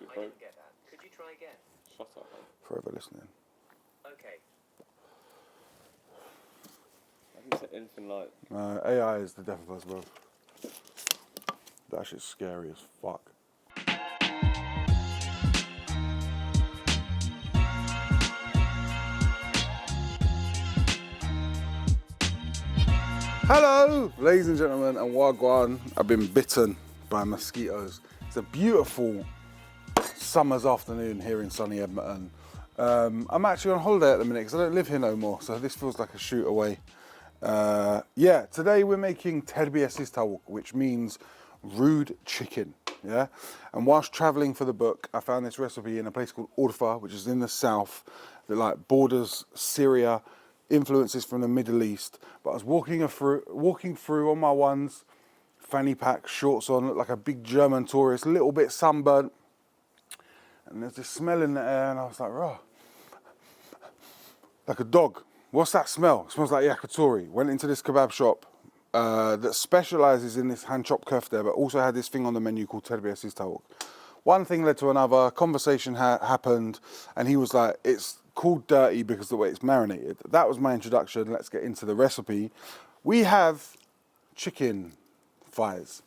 I bro. didn't get that. Could you try again? Shut up, man. Forever listening. Okay. I didn't say anything like... AI is the death of us both. That shit's scary as fuck. Hello, ladies and gentlemen, and wagwan. I've been bitten by mosquitoes. It's a beautiful summer's afternoon here in sunny Edmonton. I'm actually on holiday at the minute because I don't live here no more, so this feels like a shoot away. Yeah, today we're making terbiyesiz tavuk, which means rude chicken. Yeah, and whilst traveling for the book, I found this recipe in a place called Urfa, which is in the south, that like borders Syria, influences from the Middle East. But I was walking through on my ones, fanny pack, shorts on, looked like a big German tourist, a little bit sunburnt, and there's this smell in the air, and I was like, raw, like a dog. What's that smell? It smells like yakitori. Went into this kebab shop that specialises in this hand-chopped kofta, but also had this thing on the menu called terbiyesiz tavuk. One thing led to another, conversation happened, and he was like, it's called dirty because of the way it's marinated. That was my introduction. Let's get into the recipe. We have chicken thighs,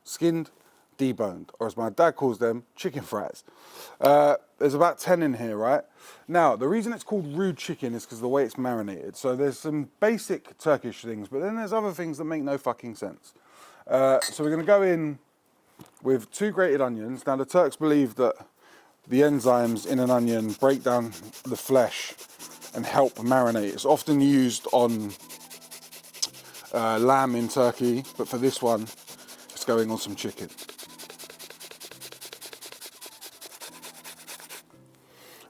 skinned, deboned, or as my dad calls them, chicken fries. There's about 10 in here, right? Now, the reason it's called rude chicken is because of the way it's marinated. So there's some basic Turkish things, but then there's other things that make no fucking sense. So we're gonna go in with 2 grated onions. Now, the Turks believe that the enzymes in an onion break down the flesh and help marinate. It's often used on lamb in Turkey, but for this one, it's going on some chicken.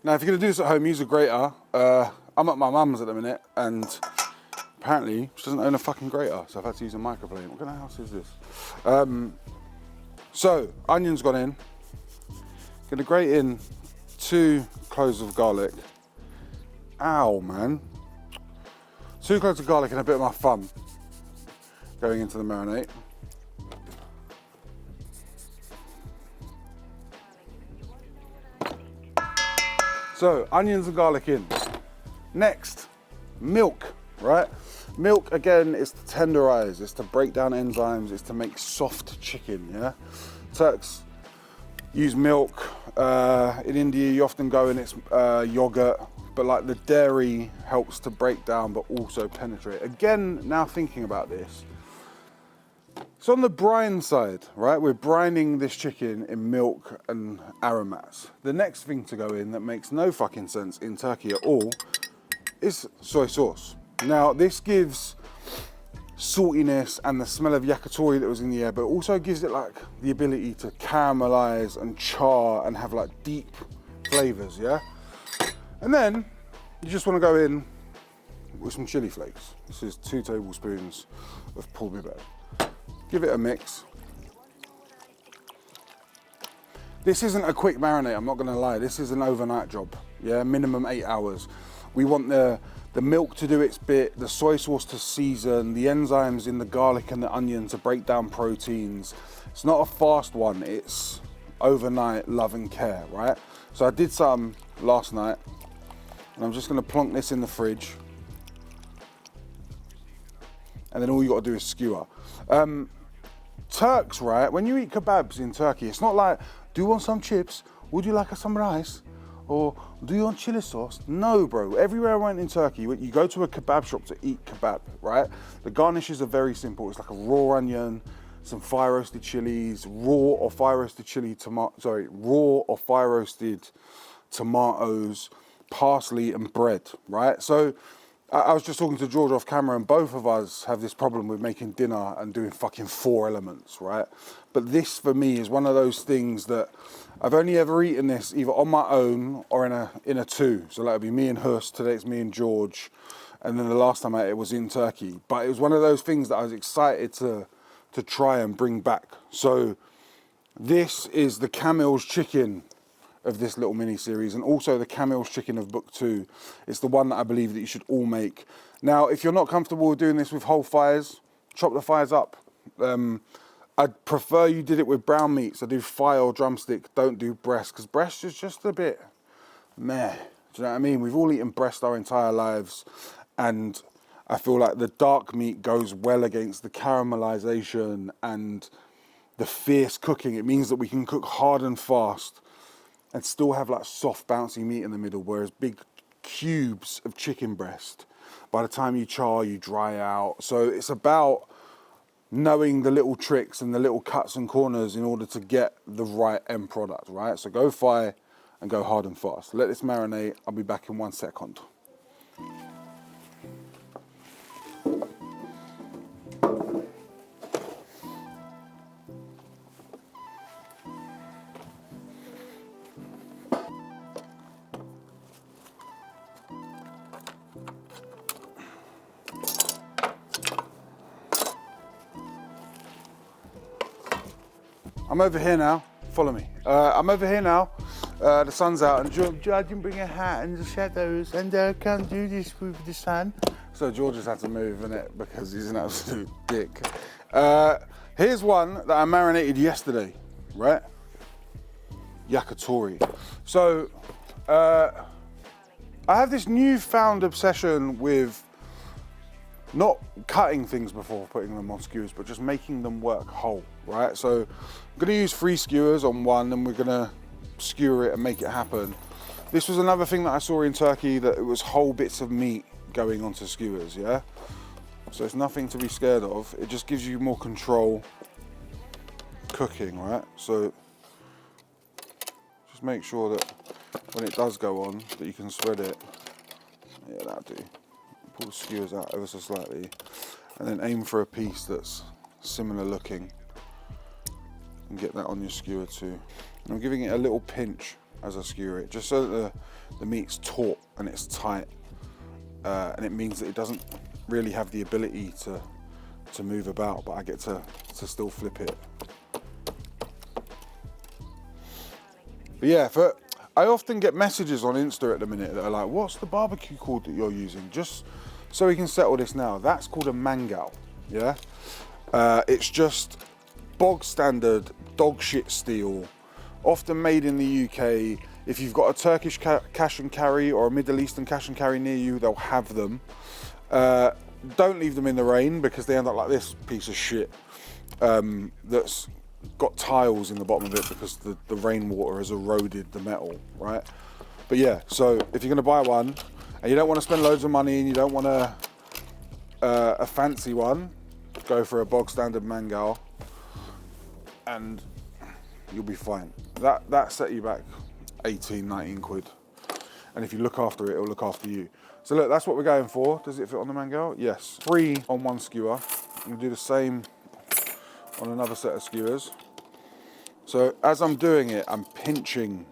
Now, if you're going to do this at home, use a grater. I'm at my mum's at the minute, and apparently she doesn't own a fucking grater, so I've had to use a microplane. What kind of house is this? So, onions gone in. Going to grate in 2 cloves of garlic. Ow, man. 2 cloves of garlic and a bit of my thumb going into the marinade. So, onions and garlic in. Next, milk, right? Milk, again, is to tenderize, it's to break down enzymes, it's to make soft chicken, yeah? Turks use milk. In India, you often go and it's yogurt, but like the dairy helps to break down, but also penetrate. Again, now thinking about this, it's on the brine side, right? We're brining this chicken in milk and aromats. The next thing to go in that makes no fucking sense in Turkey at all is soy sauce. Now, this gives saltiness and the smell of yakitori that was in the air, but also gives it like the ability to caramelize and char and have like deep flavors, yeah? And then you just want to go in with some chili flakes. This is 2 tablespoons of pul biber. Give it a mix. This isn't a quick marinade, I'm not gonna lie. This is an overnight job, yeah? Minimum 8 hours. We want the milk to do its bit, the soy sauce to season, the enzymes in the garlic and the onion to break down proteins. It's not a fast one, it's overnight love and care, right? So I did some last night, and I'm just gonna plonk this in the fridge. And then all you gotta do is skewer. Turks, right, when you eat kebabs in Turkey, it's not like, do you want some chips? Would you like some rice? Or do you want chili sauce? No, bro. Everywhere I went in Turkey, you go to a kebab shop to eat kebab, right? The garnishes are very simple. It's like a raw onion, some fire roasted chilies, raw or fire roasted tomatoes, parsley and bread, right? So I was just talking to George off camera, and both of us have this problem with making dinner and doing fucking 4 elements, right? But this for me is one of those things that I've only ever eaten this either on my own or in a 2. So that would be me and Hus, today it's me and George, and then the last time I ate it was in Turkey. But it was one of those things that I was excited to try and bring back. So this is the Camille's chicken of this little mini series, and also the Camille's chicken of book 2. It's the one that I believe that you should all make. Now, if you're not comfortable with doing this with whole thighs, chop the thighs up. I'd prefer you did it with brown meats. I do thigh or drumstick, don't do breast, because breast is just a bit meh. Do you know what I mean? We've all eaten breast our entire lives, and I feel like the dark meat goes well against the caramelization and the fierce cooking. It means that we can cook hard and fast and still have like soft, bouncy meat in the middle, whereas big cubes of chicken breast, by the time you char, you dry out. So it's about knowing the little tricks and the little cuts and corners in order to get the right end product, right? So go thigh and go hard and fast. Let this marinate. I'll be back in 1 second. I'm over here now. Follow me. I'm over here now. The sun's out, and George didn't bring a hat in the shadows, and I can't do this with the sun. So George has had to move innit, because he's an absolute dick. Here's one that I marinated yesterday, right? Yakitori. So I have this newfound obsession with not cutting things before putting them on skewers, but just making them work whole, right? So I'm gonna use 3 skewers on one, and we're gonna skewer it and make it happen. This was another thing that I saw in Turkey, that it was whole bits of meat going onto skewers, yeah? So it's nothing to be scared of. It just gives you more control cooking, right? So just make sure that when it does go on, that you can spread it. Yeah, that'll do. Pull the skewers out ever so slightly, and then aim for a piece that's similar looking, and get that on your skewer too. And I'm giving it a little pinch as I skewer it, just so that the meat's taut and it's tight, and it means that it doesn't really have the ability to move about, but I get to still flip it. But yeah, I often get messages on Insta at the minute that are like, what's the barbecue called that you're using? Just so we can settle this now, that's called a mangal, yeah? It's just bog standard dog shit steel, often made in the UK. If you've got a Turkish cash and carry or a Middle Eastern cash and carry near you, they'll have them. Don't leave them in the rain, because they end up like this piece of shit that's got tiles in the bottom of it because the rainwater has eroded the metal, right? But yeah, so if you're gonna buy one and you don't want to spend loads of money and you don't want a fancy one, go for a bog standard mangal and you'll be fine. That set you back 18, 19 quid. And if you look after it, it'll look after you. So look, that's what we're going for. Does it fit on the mangal? Yes. 3 on one skewer. I'm gonna do the same on another set of skewers. So as I'm doing it, I'm pinching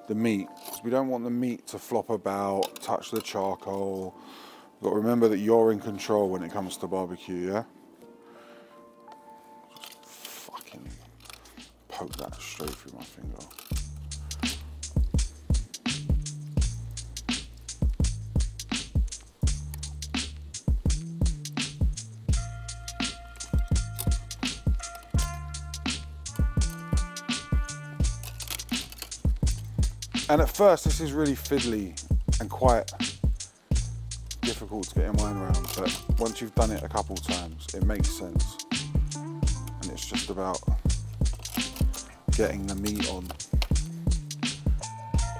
the meat, because we don't want the meat to flop about, touch the charcoal. You've got to remember that you're in control when it comes to barbecue, yeah? Just fucking poke that straight through my finger. And at first, this is really fiddly and quite difficult to get your mind around, but once you've done it a couple times, it makes sense. And it's just about getting the meat on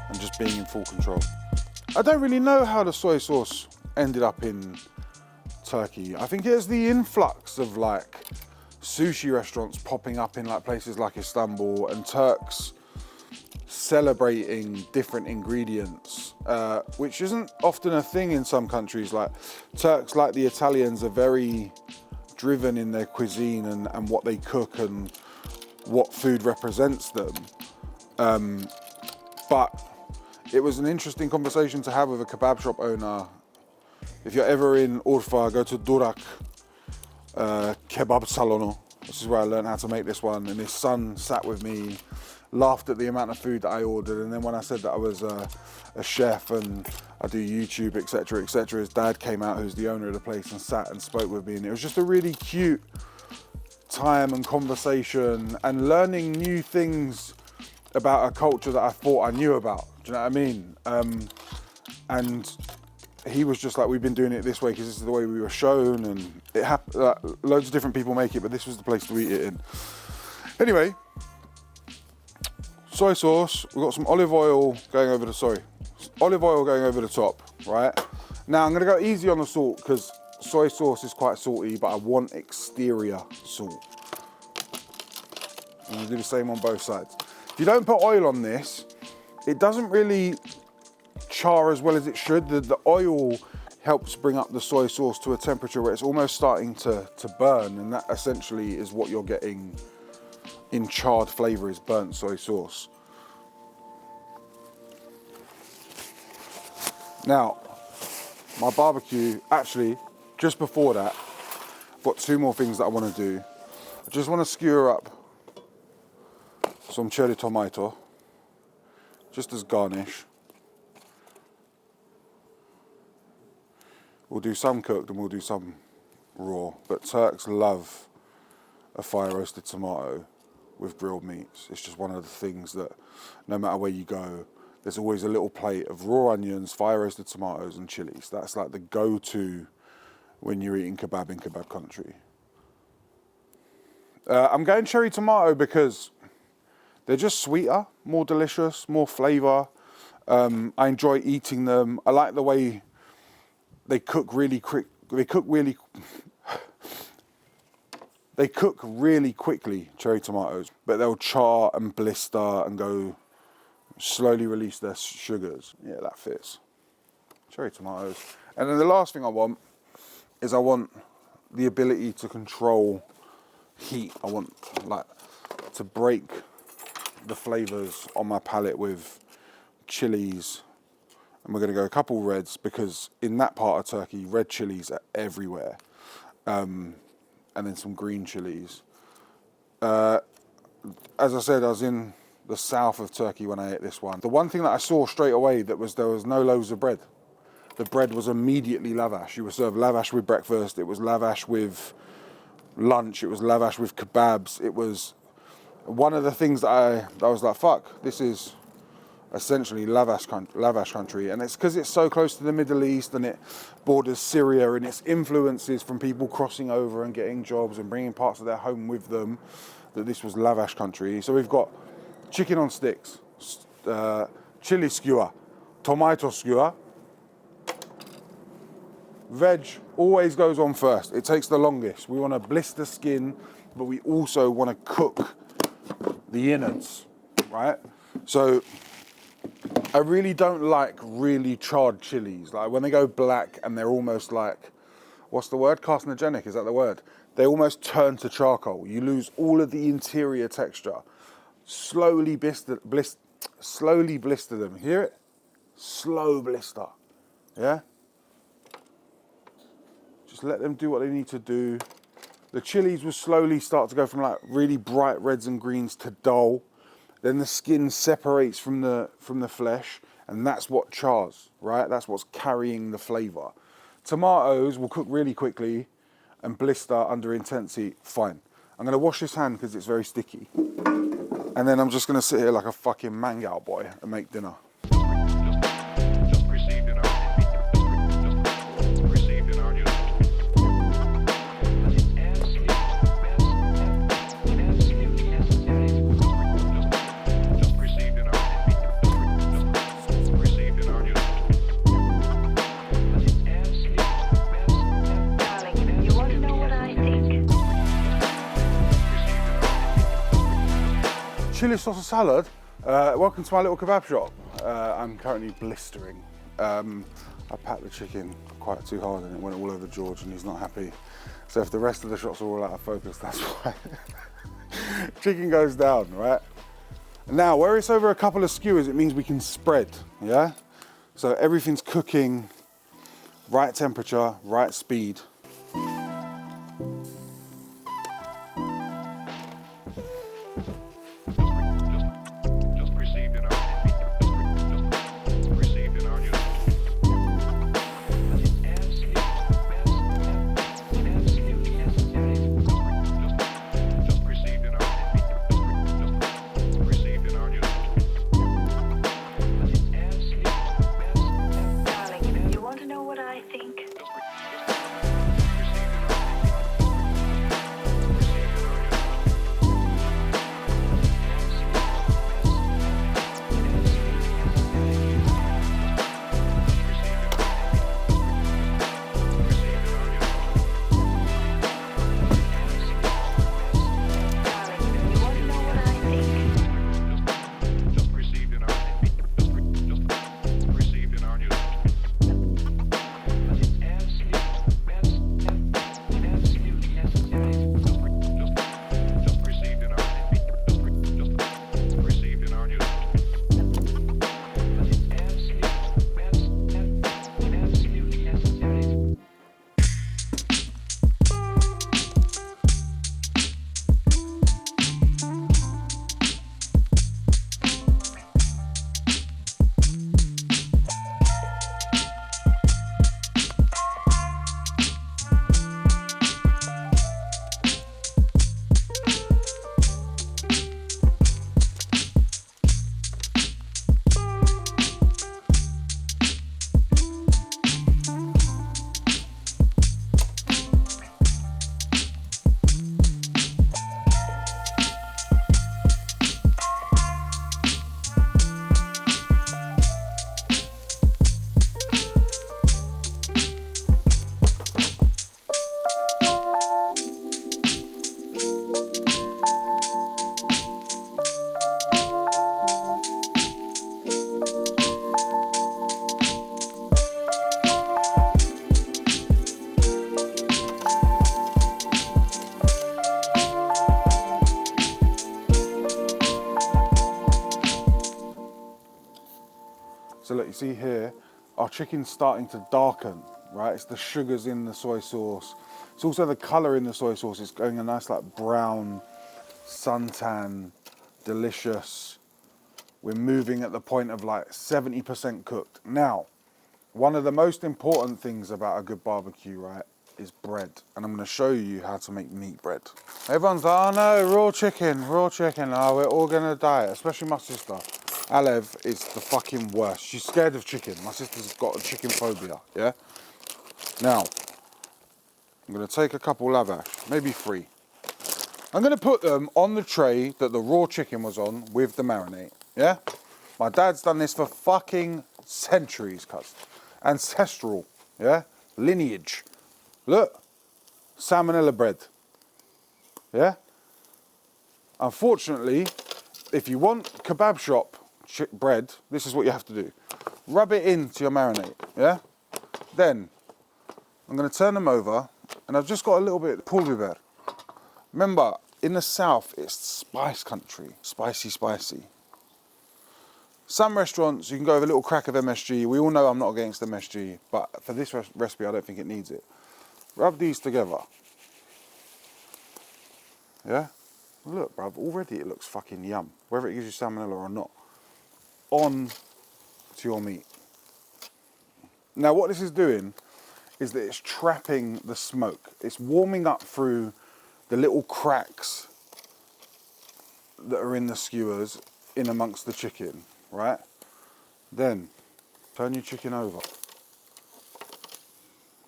and just being in full control. I don't really know how the soy sauce ended up in Turkey. I think it's the influx of like sushi restaurants popping up in like places like Istanbul, and Turks celebrating different ingredients, which isn't often a thing in some countries. Like Turks, like the Italians, are very driven in their cuisine and what they cook and what food represents them. But it was an interesting conversation to have with a kebab shop owner. If you're ever in Urfa, go to Durak Kebab Salono. This is where I learned how to make this one, and his son sat with me, laughed at the amount of food that I ordered, and then when I said that I was a chef and I do YouTube, etc., etc., his dad came out, who's the owner of the place, and sat and spoke with me, and it was just a really cute time and conversation and learning new things about a culture that I thought I knew about. Do you know what I mean? And he was just like, we've been doing it this way because this is the way we were shown, and it happened. Loads of different people make it, but this was the place to eat it in. Anyway, soy sauce. We've got some olive oil going over the top, right? Now I'm gonna go easy on the salt because soy sauce is quite salty, but I want exterior salt. I'm gonna do the same on both sides. If you don't put oil on this, it doesn't really char as well as it should. The oil helps bring up the soy sauce to a temperature where it's almost starting to burn, and that essentially is what you're getting in charred flavor, is burnt soy sauce. Now, my barbecue, actually, just before that, I've got two more things that I want to do. I just want to skewer up some cherry tomato, just as garnish. We'll do some cooked and we'll do some raw, but Turks love a fire roasted tomato with grilled meats. It's just one of the things that no matter where you go, there's always a little plate of raw onions, fire roasted tomatoes and chilies. That's like the go-to when you're eating kebab in kebab country. I'm going cherry tomato because they're just sweeter, more delicious, more flavor. I enjoy eating them. I like the way they cook really quick. They cook really quickly, cherry tomatoes, but they'll char and blister and go slowly release their sugars. Yeah, that fits. Cherry tomatoes. And then the last thing I want is the ability to control heat. I want like to break the flavors on my palate with chilies. And we're going to go a couple reds because in that part of Turkey, red chilies are everywhere. And then some green chilies. As I said, I was in the south of Turkey when I ate this one. The one thing that I saw straight away there was no loaves of bread. The bread was immediately lavash. You were served lavash with breakfast. It was lavash with lunch. It was lavash with kebabs. It was one of the things that I was like, fuck, this is essentially lavash country. And it's because it's so close to the Middle East and it borders Syria, and its influences from people crossing over and getting jobs and bringing parts of their home with them, that this was lavash country. So we've got chicken on sticks, chili skewer, tomato skewer. Veg always goes on first. It takes the longest. We want to blister skin, but we also want to cook the innards, right? So I really don't like really charred chilies. Like when they go black and they're almost like, what's the word? Carcinogenic, is that the word? They almost turn to charcoal. You lose all of the interior texture. Slowly blister them. Hear it? Slow blister. Yeah? Just let them do what they need to do. The chilies will slowly start to go from like really bright reds and greens to dull. Then the skin separates from the flesh, and that's what chars, right? That's what's carrying the flavor. Tomatoes will cook really quickly and blister under intense heat. Fine. I'm gonna wash this hand because it's very sticky. And then I'm just gonna sit here like a fucking mangal boy and make dinner. Chili sauce salad. Welcome to my little kebab shop. I'm currently blistering. I packed the chicken quite too hard and it went all over George and he's not happy. So if the rest of the shots are all out of focus, that's why. Chicken goes down, right? Now, where it's over a couple of skewers, it means we can spread, yeah? So everything's cooking, right temperature, right speed. So look, you see here, our chicken's starting to darken, right? It's the sugars in the soy sauce. It's also the color in the soy sauce. It's going a nice like brown, suntan, delicious. We're moving at the point of like 70% cooked. Now, one of the most important things about a good barbecue, right, is bread. And I'm gonna show you how to make meat bread. Everyone's like, oh no, raw chicken, oh, we're all gonna die, especially my sister. Alev is the fucking worst. She's scared of chicken. My sister's got a chicken phobia, yeah? Now, I'm gonna take a couple lavash, maybe 3. I'm gonna put them on the tray that the raw chicken was on with the marinade, yeah? My dad's done this for fucking centuries, cuz. Ancestral, yeah? Lineage. Look, salmonella bread, yeah? Unfortunately, if you want kebab shop bread, this is what you have to do. Rub it into your marinade, yeah? Then, I'm gonna turn them over, and I've just got a little bit of pul biber. Remember, in the south, it's spice country. Spicy, spicy. Some restaurants, you can go with a little crack of MSG. We all know I'm not against MSG, but for this recipe, I don't think it needs it. Rub these together. Yeah? Look, bruv, already it looks fucking yum. Whether it gives you salmonella or not. On to your meat. Now, what this is doing is that it's trapping the smoke. It's warming up through the little cracks that are in the skewers in amongst the chicken, right? Then, turn your chicken over.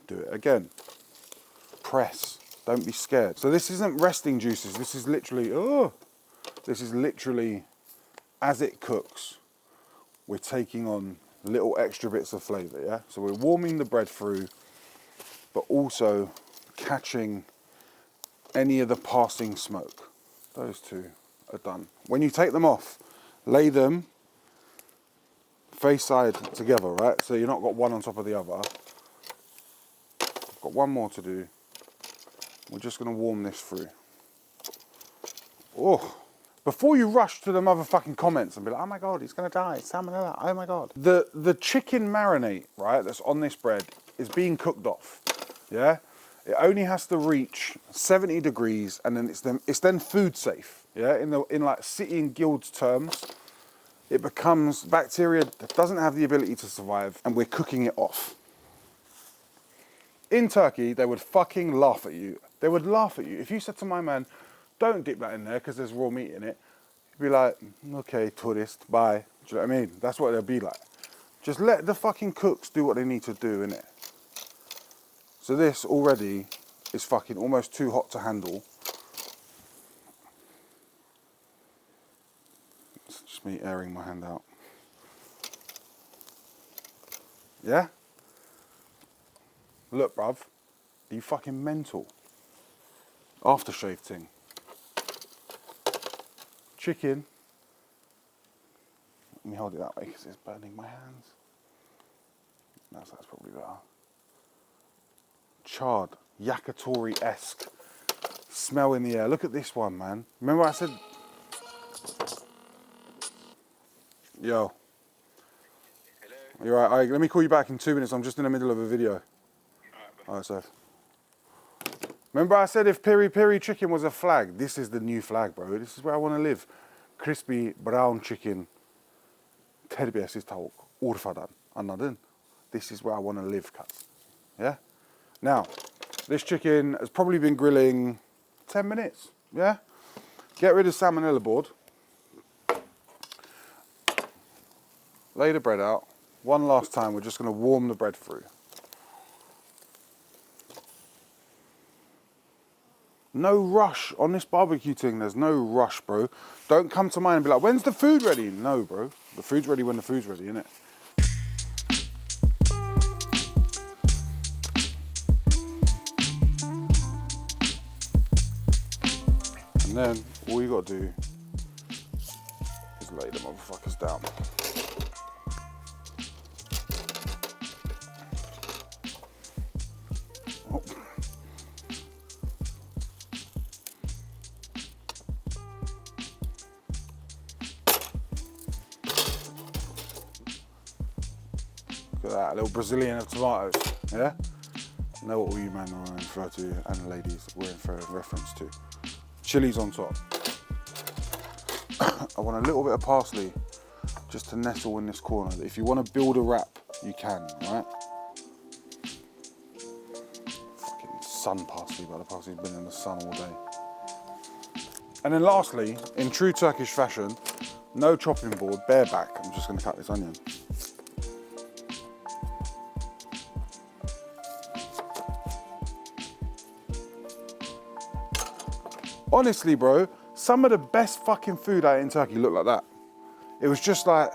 Do it again. Press. Don't be scared. So this isn't resting juices. This is literally, this is literally, as it cooks, we're taking on little extra bits of flavour, yeah? So we're warming the bread through, but also catching any of the passing smoke. Those two are done. When you take them off, lay them face side together, right? So you've not got one on top of the other. Got one more to do. We're just gonna warm this through. Oh, before you rush to the motherfucking comments and be like, oh my God, he's gonna die, salmonella, oh my God. The chicken marinade, right, that's on this bread is being cooked off, yeah? It only has to reach 70 degrees and then it's then food safe, yeah? In like City and Guilds terms, it becomes bacteria that doesn't have the ability to survive and we're cooking it off. In Turkey, they would fucking laugh at you. They would laugh at you. If you said to my man, don't dip that in there because there's raw meat in it, he'd be like, okay, tourist, bye. Do you know what I mean? That's what they'll be like. Just let the fucking cooks do what they need to do, innit? So this already is fucking almost too hot to handle. It's just me airing my hand out. Yeah? Look, bruv, are you fucking mental? Aftershave thing. Chicken. Let me hold it that way because it's burning my hands. No, so that's probably better. Charred, yakitori-esque smell in the air. Look at this one, man. Remember I said... Yo. Hello? You're right. Alright, let me call you back in 2 minutes. I'm just in the middle of a video. Alright, so. Remember I said if peri peri chicken was a flag? This is the new flag, bro. This is where I want to live. Crispy brown chicken. Terbiyesiz tavuk. Urfa'dan. Anladın? This is where I want to live, cuz. Yeah? Now, this chicken has probably been grilling 10 minutes. Yeah? Get rid of salmonella board. Lay the bread out. One last time, we're just going to warm the bread through. No rush on this barbecue thing. There's no rush, bro. Don't come to mine and be like, when's the food ready? No, bro. The food's ready when the food's ready, innit? And then all you got to do is lay the motherfuckers down. Oh. Look at that, a little Brazilian of tomatoes, yeah? You know what all you men are refer to, and ladies we're in for reference to. Chilies on top. I want a little bit of parsley just to nestle in this corner. If you want to build a wrap, you can, right? Fucking sun parsley, but the parsley's been in the sun all day. And then lastly, in true Turkish fashion, no chopping board, bareback. I'm just going to cut this onion. Honestly, bro, some of the best fucking food I ate in Turkey looked like that. It was just like,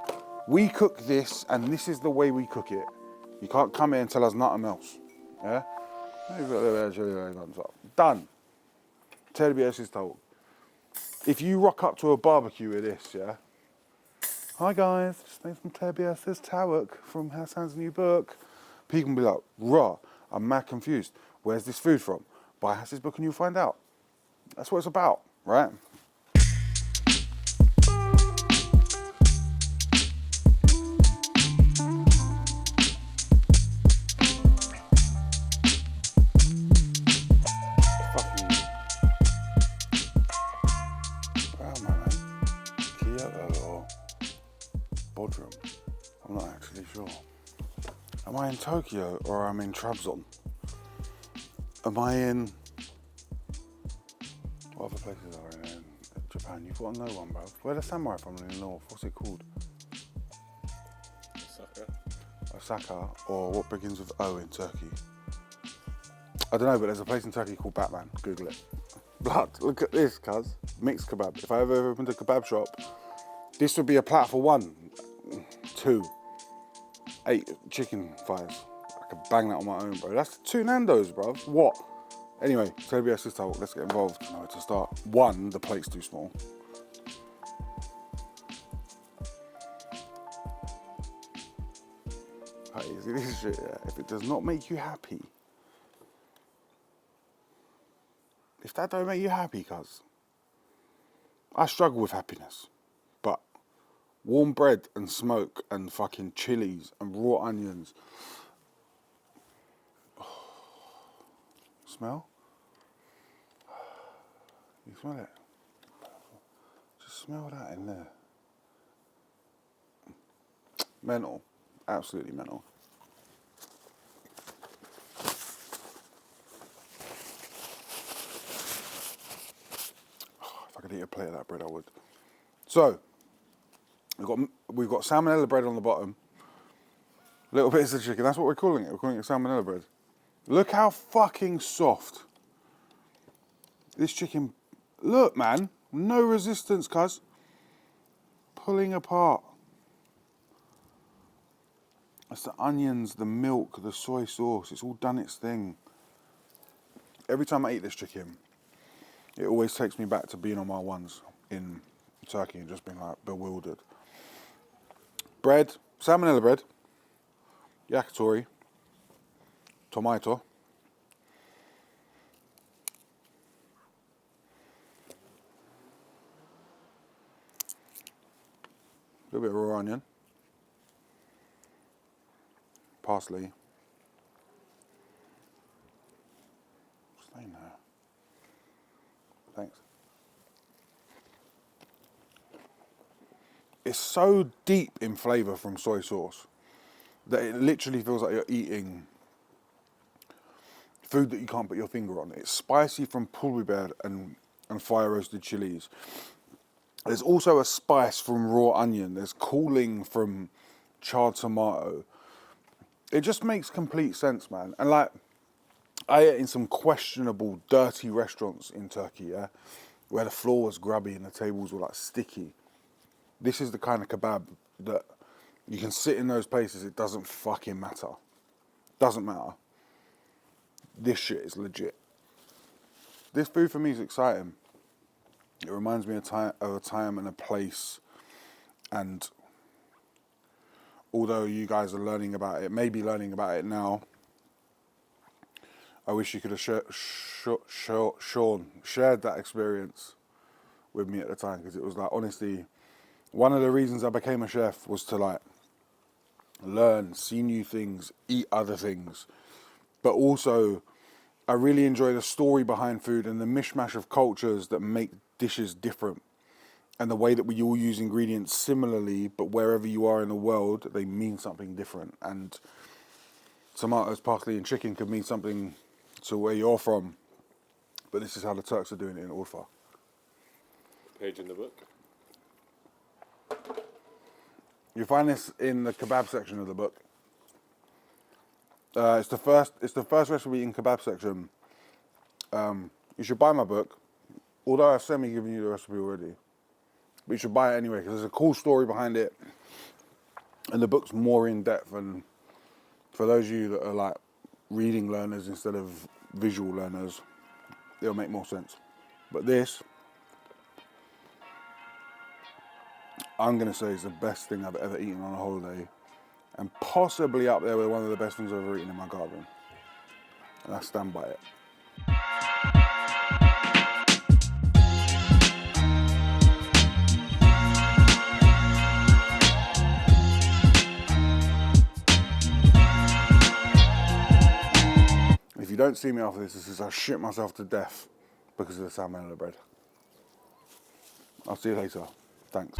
we cook this and this is the way we cook it. You can't come here and tell us nothing else. Yeah? Done. Terbiyesiz tavuk. If you rock up to a barbecue with this, yeah? Hi guys, just made some terbiyesiz tavuk from Hassan's new book. People can be like, raw, I'm mad confused. Where's this food from? Buy Hassan's book and you'll find out. That's what it's about, right? Fucking, where am I, man? Kyoto or Bodrum? I'm not actually sure. Am I in Tokyo or am I in Trabzon? Am I in... What other places are in Japan? You've got to know one, bro. Where the samurai from in the north? What's it called? Osaka. Osaka, or what begins with O in Turkey? I don't know, but there's a place in Turkey called Batman. Google it. Blood, look at this, cuz. Mixed kebab. If I ever opened a kebab shop, this would be a platter for 1, 2, 8 chicken thighs. I could bang that on my own, bro. That's 2 Nando's, bro. What? Anyway, Terbiyesiz tavuk, let's get involved. I know where to start. 1, the plate's too small. Hey, see this shit, yeah? If it does not make you happy, if that don't make you happy, cuz, I struggle with happiness. But warm bread and smoke and fucking chilies and raw onions. Smell? You smell it? Just smell that in there. Mental. Absolutely mental. If I could eat a plate of that bread, I would. So, we've got salmonella bread on the bottom. Little bits of chicken. That's what we're calling it. We're calling it salmonella bread. Look how fucking soft. This chicken, look man, no resistance, cuz. Pulling apart. That's the onions, the milk, the soy sauce. It's all done its thing. Every time I eat this chicken, it always takes me back to being on my ones in Turkey and just being like bewildered. Bread, salmonella bread, yakitori, tomato, a little bit of raw onion, parsley, stay in there, thanks. It's so deep in flavour from soy sauce that it literally feels like you're eating food that you can't put your finger on. It's spicy from pul biber and fire roasted chilies. There's also a spice from raw onion. There's cooling from charred tomato. It just makes complete sense, man. And like, I ate in some questionable, dirty restaurants in Turkey, yeah, where the floor was grubby and the tables were like sticky. This is the kind of kebab that you can sit in those places, it doesn't fucking matter. Doesn't matter. This shit is legit. This food for me is exciting. It reminds me of a time and a place. And although you guys are learning about it, maybe learning about it now, I wish you could have shared that experience with me at the time, because it was like, honestly, one of the reasons I became a chef was to like learn, see new things, eat other things. But also, I really enjoy the story behind food and the mishmash of cultures that make dishes different. And the way that we all use ingredients similarly, but wherever you are in the world, they mean something different. And tomatoes, parsley, and chicken could mean something to where you're from. But this is how the Turks are doing it in Urfa. Page in the book. You find this in the kebab section of the book. It's the first recipe in kebab section. You should buy my book, although I've semi-given you the recipe already. But you should buy it anyway because there's a cool story behind it, and the book's more in depth. And for those of you that are like reading learners instead of visual learners, it'll make more sense. But this, I'm gonna say, is the best thing I've ever eaten on a holiday, and possibly up there with one of the best things I've ever eaten in my garden. And I stand by it. If you don't see me after this, it's because I shit myself to death because of the salmonella bread. I'll see you later. Thanks.